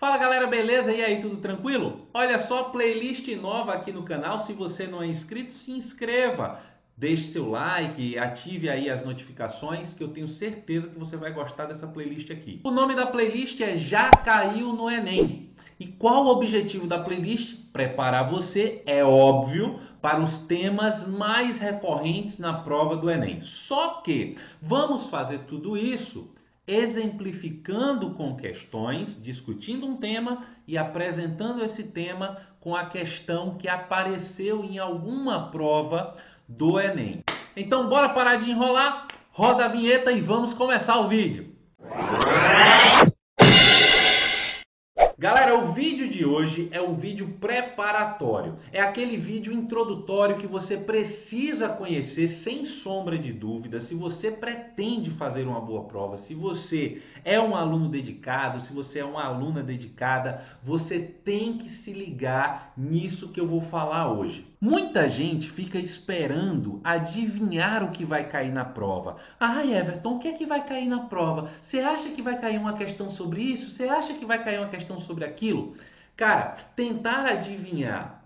Fala galera, beleza? E aí, tudo tranquilo? Olha só, playlist nova aqui no canal. Se você não é inscrito, se inscreva. Deixe seu like, ative aí as notificações que eu tenho certeza que você vai gostar dessa playlist aqui. O nome da playlist é Já Caiu no Enem. E qual o objetivo da playlist? Preparar você, é óbvio, para os temas mais recorrentes na prova do Enem. Só que vamos fazer tudo isso exemplificando com questões, discutindo um tema e apresentando esse tema com a questão que apareceu em alguma prova do Enem. Então, bora parar de enrolar, roda a vinheta e vamos começar o vídeo. Galera, o vídeo de hoje é um vídeo preparatório. É aquele vídeo introdutório que você precisa conhecer sem sombra de dúvida se você pretende fazer uma boa prova, se você é um aluno dedicado, se você é uma aluna dedicada, você tem que se ligar nisso que eu vou falar hoje. Muita gente fica esperando adivinhar o que vai cair na prova. Ai, Everton, o que é que vai cair na prova? Você acha que vai cair uma questão sobre isso? Você acha que vai cair uma questão sobre aquilo? Cara, tentar adivinhar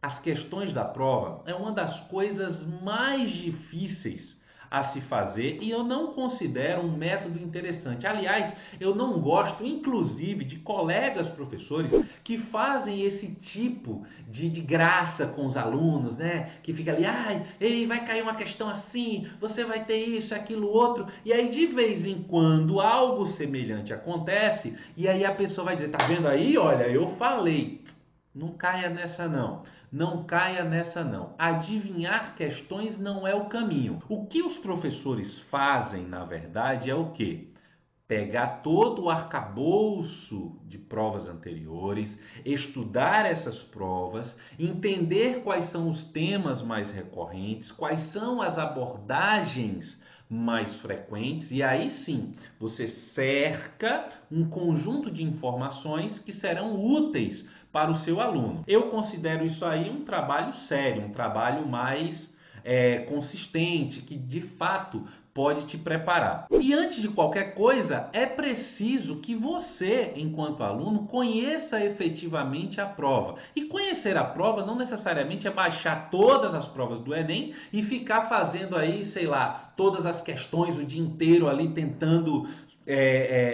as questões da prova é uma das coisas mais difíceis a se fazer e eu não considero um método interessante. Aliás, eu não gosto, inclusive, de colegas professores que fazem esse tipo de graça com os alunos, né? Que fica ali, ai, ei, vai cair uma questão assim, você vai ter isso, aquilo, outro. E aí, de vez em quando, algo semelhante acontece e aí a pessoa vai dizer, tá vendo aí? Olha, eu falei. Não caia nessa não. Não caia nessa não. Adivinhar questões não é o caminho. O que os professores fazem, na verdade, é o quê? Pegar todo o arcabouço de provas anteriores, estudar essas provas, entender quais são os temas mais recorrentes, quais são as abordagens mais frequentes, e aí sim você cerca um conjunto de informações que serão úteis para o seu aluno. Eu considero isso aí um trabalho sério, um trabalho mais consistente, que de fato pode te preparar. E antes de qualquer coisa, é preciso que você, enquanto aluno, conheça efetivamente a prova. E conhecer a prova não necessariamente é baixar todas as provas do Enem e ficar fazendo aí, sei lá, todas as questões o dia inteiro ali tentando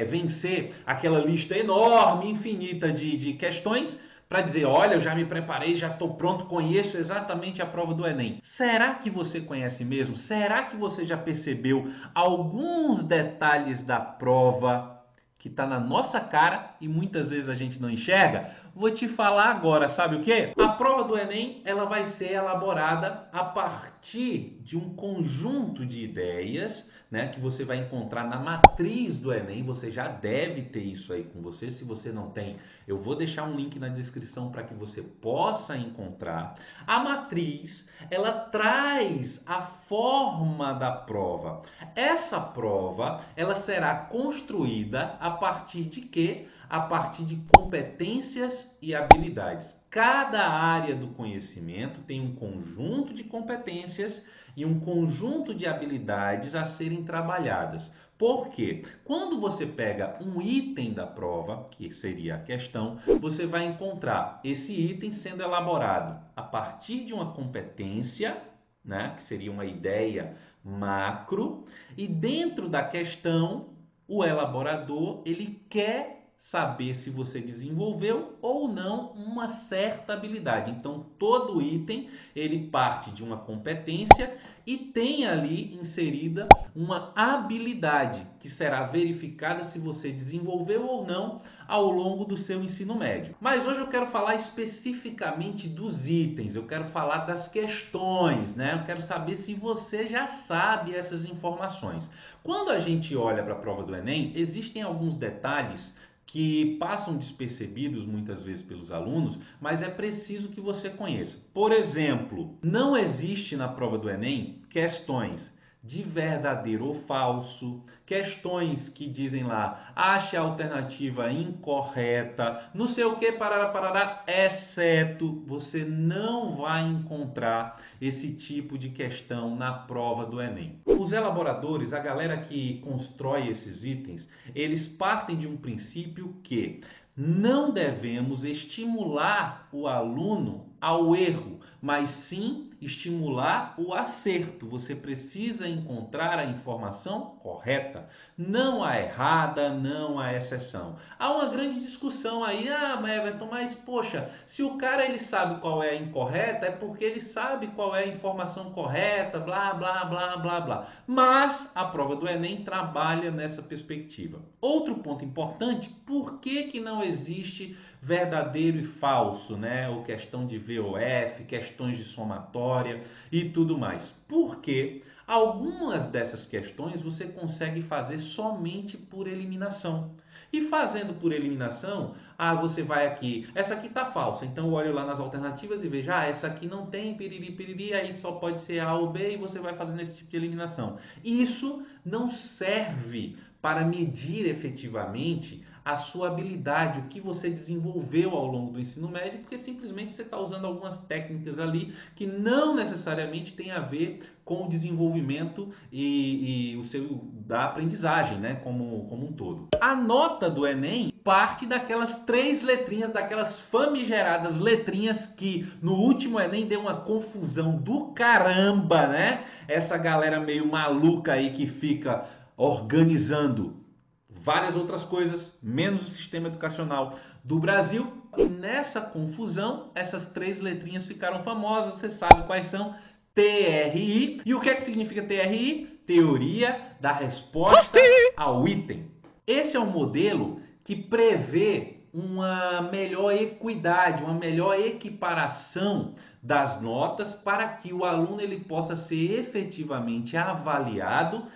vencer aquela lista enorme, infinita de questões, para dizer, olha, eu já me preparei, já estou pronto, conheço exatamente a prova do Enem. Será que você conhece mesmo? Será que você já percebeu alguns detalhes da prova que está na nossa cara e muitas vezes a gente não enxerga? Vou te falar agora, sabe o quê? A prova do Enem, ela vai ser elaborada a partir de um conjunto de ideias, né, que você vai encontrar na matriz do Enem. Você já deve ter isso aí com você. Se você não tem, eu vou deixar um link na descrição para que você possa encontrar. A matriz, ela traz a forma da prova. Essa prova, ela será construída a partir de quê? A partir de competências e habilidades. Cada área do conhecimento tem um conjunto de competências e um conjunto de habilidades a serem trabalhadas. Por quê? Quando você pega um item da prova, que seria a questão, você vai encontrar esse item sendo elaborado a partir de uma competência, né, que seria uma ideia macro, e dentro da questão, o elaborador, ele quer saber se você desenvolveu ou não uma certa habilidade. Então, todo item, ele parte de uma competência e tem ali inserida uma habilidade que será verificada se você desenvolveu ou não ao longo do seu ensino médio. Mas hoje eu quero falar especificamente dos itens, eu quero falar das questões, né? Eu quero saber se você já sabe essas informações. Quando a gente olha para a prova do Enem, existem alguns detalhes que passam despercebidos muitas vezes pelos alunos, mas é preciso que você conheça. Por exemplo, não existe na prova do Enem questões de verdadeiro ou falso, questões que dizem lá, ache a alternativa incorreta, não sei o que, parará, parará, exceto, você não vai encontrar esse tipo de questão na prova do Enem. Os elaboradores, a galera que constrói esses itens, eles partem de um princípio que Não devemos estimular o aluno ao erro, mas sim estimular o acerto. Você precisa encontrar a informação correta. Não há errada, não há exceção. Há uma grande discussão aí, Everton, mas poxa, se o cara ele sabe qual é a incorreta, é porque ele sabe qual é a informação correta, blá, blá, blá, blá, blá. Mas a prova do Enem trabalha nessa perspectiva. Outro ponto importante, por que não existe verdadeiro e falso, né? Ou questão de VOF, questões de somatória e tudo mais. Porque algumas dessas questões você consegue fazer somente por eliminação. E fazendo por eliminação, você vai aqui, essa aqui está falsa, então eu olho lá nas alternativas e vejo, essa aqui não tem, piriri, piriri, aí só pode ser A ou B e você vai fazendo esse tipo de eliminação. Isso não serve para medir efetivamente a sua habilidade, o que você desenvolveu ao longo do ensino médio, porque simplesmente você está usando algumas técnicas ali que não necessariamente tem a ver com o desenvolvimento e o seu da aprendizagem, né, como um todo. A nota do Enem parte daquelas 3 letrinhas, daquelas famigeradas letrinhas que no último Enem deu uma confusão do caramba, né? Essa galera meio maluca aí que fica organizando várias outras coisas, menos o sistema educacional do Brasil. E nessa confusão, essas 3 letrinhas ficaram famosas, você sabe quais são? TRI. E o que é que significa TRI? Teoria da resposta ao item. Esse é um modelo que prevê uma melhor equidade, uma melhor equiparação das notas para que o aluno ele possa ser efetivamente avaliado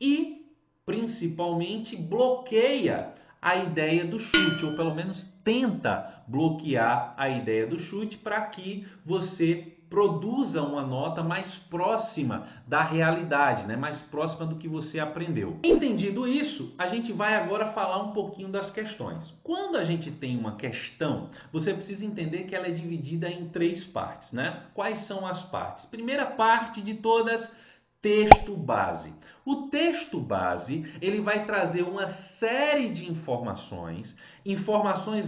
e principalmente bloqueia a ideia do chute, ou pelo menos tenta bloquear a ideia do chute para que você produza uma nota mais próxima da realidade, né? Mais próxima do que você aprendeu. Entendido isso, a gente vai agora falar um pouquinho das questões. Quando a gente tem uma questão, você precisa entender que ela é dividida em 3 partes, né? Quais são as partes? Primeira parte de todas, texto base. O texto base, ele vai trazer uma série de informações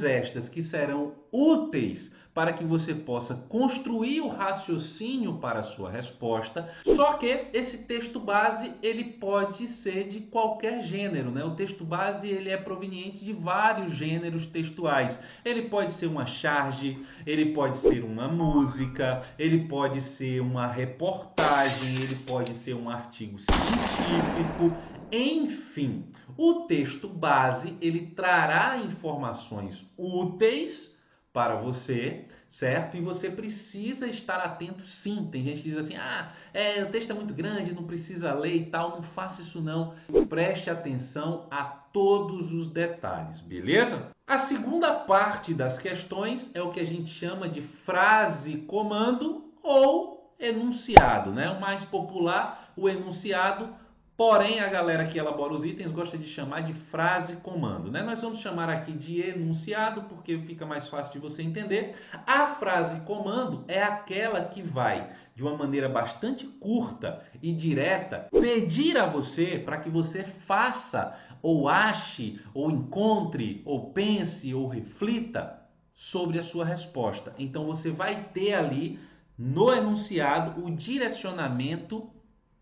estas que serão úteis para que você possa construir o raciocínio para a sua resposta. Só que esse texto base, ele pode ser de qualquer gênero, né? O texto base, ele é proveniente de vários gêneros textuais. Ele pode ser uma charge, ele pode ser uma música, ele pode ser uma reportagem, ele pode ser um artigo científico, enfim. O texto base, ele trará informações úteis para você, certo? E você precisa estar atento sim. Tem gente que diz assim, o texto é muito grande, não precisa ler e tal. Não faça isso não. Preste atenção a todos os detalhes, beleza? A segunda parte das questões é o que a gente chama de frase-comando ou enunciado, né? O mais popular, o enunciado. Porém, a galera que elabora os itens gosta de chamar de frase-comando, né? Nós vamos chamar aqui de enunciado porque fica mais fácil de você entender. A frase-comando é aquela que vai, de uma maneira bastante curta e direta, pedir a você para que você faça, ou ache, ou encontre, ou pense, ou reflita sobre a sua resposta. Então, você vai ter ali no enunciado o direcionamento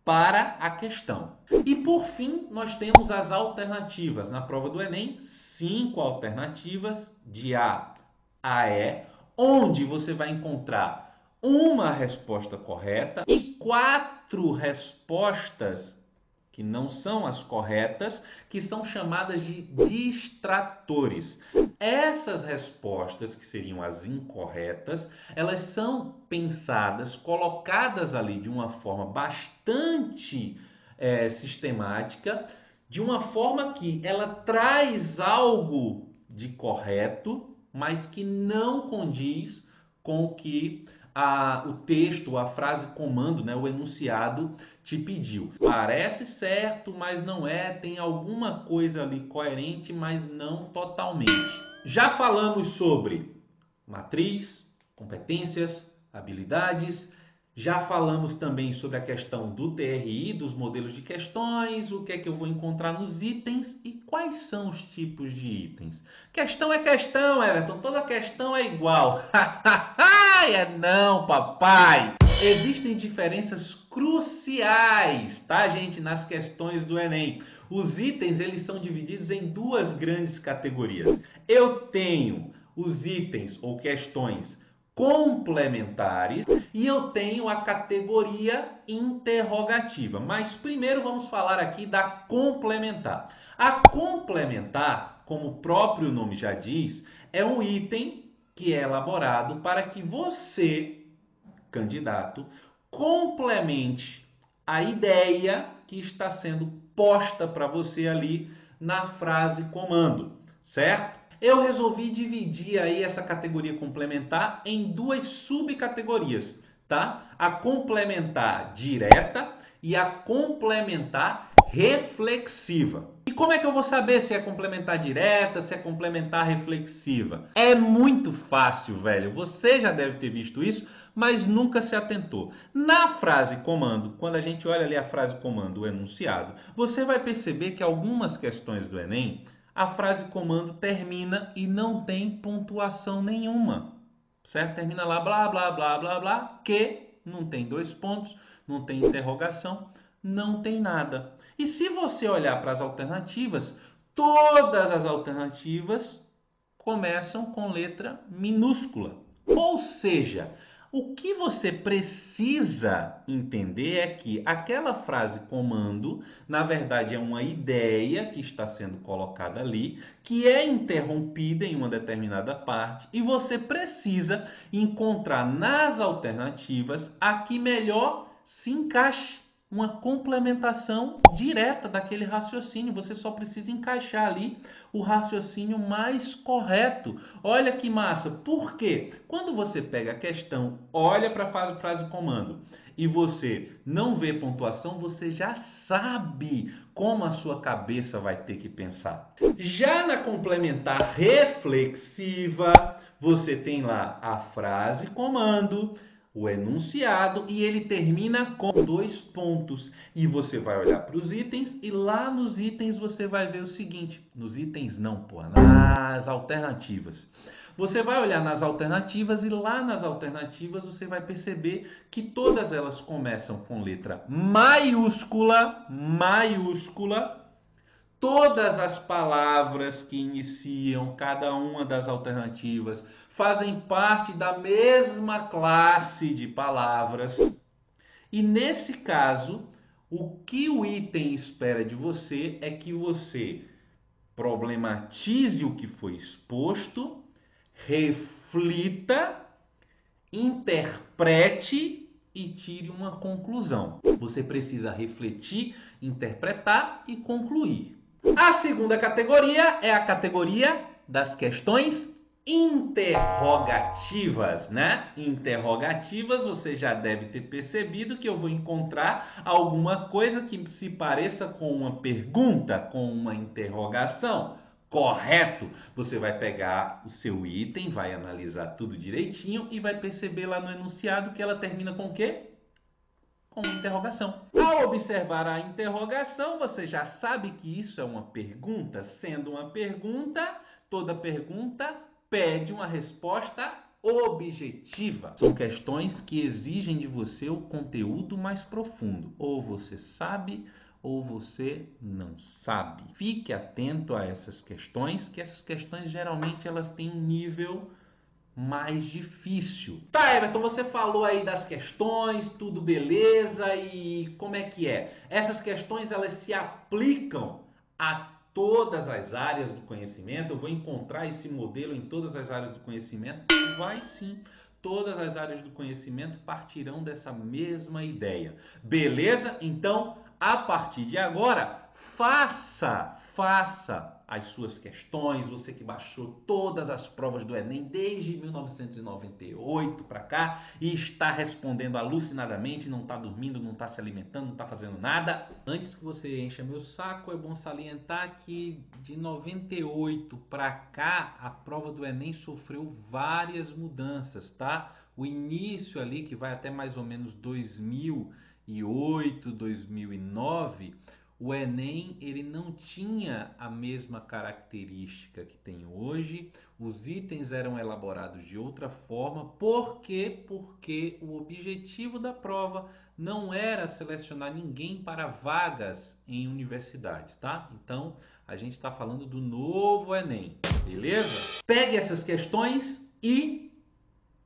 para a questão. E por fim, nós temos as alternativas. Na prova do Enem, 5 alternativas de A a E, onde você vai encontrar uma resposta correta e 4 respostas que não são as corretas, que são chamadas de distratores. Essas respostas, que seriam as incorretas, elas são pensadas, colocadas ali de uma forma bastante sistemática, de uma forma que ela traz algo de correto, mas que não condiz com o que o texto, a frase comando, né, o enunciado te pediu. Parece certo, mas não é. Tem alguma coisa ali coerente, mas não totalmente. Já falamos sobre matriz, competências, habilidades. Já falamos também sobre a questão do TRI, dos modelos de questões, o que é que eu vou encontrar nos itens e quais são os tipos de itens. Questão é questão, Everton, toda questão é igual. É não, papai! Existem diferenças cruciais, tá, gente, nas questões do Enem. Os itens, eles são divididos em duas grandes categorias. Eu tenho os itens ou questões complementares e eu tenho a categoria interrogativa. Mas primeiro vamos falar aqui da complementar. A complementar, como o próprio nome já diz, é um item que é elaborado para que você, candidato, complemente a ideia que está sendo posta para você ali na frase comando, certo? Eu resolvi dividir aí essa categoria complementar em duas subcategorias, tá? A complementar direta e a complementar reflexiva. E como é que eu vou saber se é complementar direta, se é complementar reflexiva? É muito fácil, velho. Você já deve ter visto isso, mas nunca se atentou. Na frase comando, quando a gente olha ali a frase comando, o enunciado, você vai perceber que algumas questões do Enem, a frase comando termina e não tem pontuação nenhuma, certo? Termina lá, blá, blá, blá, blá, blá, que não tem dois pontos, não tem interrogação, não tem nada. E se você olhar para as alternativas, todas as alternativas começam com letra minúscula. Ou seja, o que você precisa entender é que aquela frase comando, na verdade, é uma ideia que está sendo colocada ali, que é interrompida em uma determinada parte, e você precisa encontrar nas alternativas a que melhor se encaixe. Uma complementação direta daquele raciocínio. Você só precisa encaixar ali o raciocínio mais correto. Olha que massa. Por quê? Quando você pega a questão, olha para a frase comando e você não vê pontuação, você já sabe como a sua cabeça vai ter que pensar. Já na complementar reflexiva, você tem lá a frase comando, o enunciado e ele termina com dois pontos. E você vai olhar para os itens e lá nos itens você vai ver o seguinte, nos itens não, pô, nas alternativas. Você vai olhar nas alternativas e lá nas alternativas você vai perceber que todas elas começam com letra maiúscula, maiúscula. Todas as palavras que iniciam cada uma das alternativas fazem parte da mesma classe de palavras. E nesse caso, o que o item espera de você é que você problematize o que foi exposto, reflita, interprete e tire uma conclusão. Você precisa refletir, interpretar e concluir. A segunda categoria é a categoria das questões interrogativas, né? Interrogativas, você já deve ter percebido que eu vou encontrar alguma coisa que se pareça com uma pergunta, com uma interrogação. Correto? Você vai pegar o seu item, vai analisar tudo direitinho e vai perceber lá no enunciado que ela termina com o quê? Com uma interrogação. Ao observar a interrogação, você já sabe que isso é uma pergunta. Sendo uma pergunta, toda pergunta pede uma resposta objetiva. São questões que exigem de você o conteúdo mais profundo. Ou você sabe ou você não sabe. Fique atento a essas questões, que essas questões geralmente elas têm um nível mais difícil. Tá, Everton, você falou aí das questões, tudo beleza, e como é que é? Essas questões elas se aplicam a todas as áreas do conhecimento? Eu vou encontrar esse modelo em todas as áreas do conhecimento? Vai sim. Todas as áreas do conhecimento partirão dessa mesma ideia. Beleza? Então, a partir de agora, faça as suas questões, você que baixou todas as provas do Enem desde 1998 para cá e está respondendo alucinadamente, não está dormindo, não está se alimentando, não está fazendo nada. Antes que você encha meu saco, é bom salientar que de 98 para cá a prova do Enem sofreu várias mudanças, tá? o início ali, que vai até mais ou menos 2008, 2009, o Enem ele não tinha a mesma característica que tem hoje, os itens eram elaborados de outra forma. Por quê? Porque o objetivo da prova não era selecionar ninguém para vagas em universidades, tá? Então, a gente está falando do novo Enem, beleza? Pegue essas questões e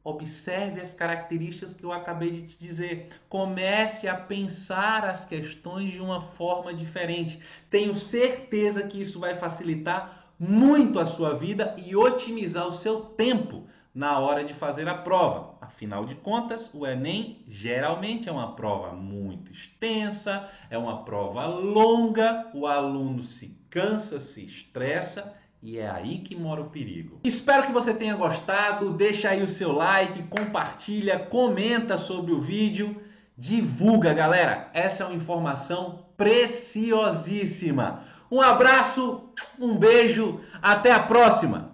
observe as características que eu acabei de te dizer. Comece a pensar as questões de uma forma diferente. Tenho certeza que isso vai facilitar muito a sua vida e otimizar o seu tempo na hora de fazer a prova. Afinal de contas, o Enem geralmente é uma prova muito extensa, é uma prova longa, o aluno se cansa, se estressa. E é aí que mora o perigo. Espero que você tenha gostado. Deixa aí o seu like, compartilha, comenta sobre o vídeo. Divulga, galera. Essa é uma informação preciosíssima. Um abraço, um beijo. Até a próxima.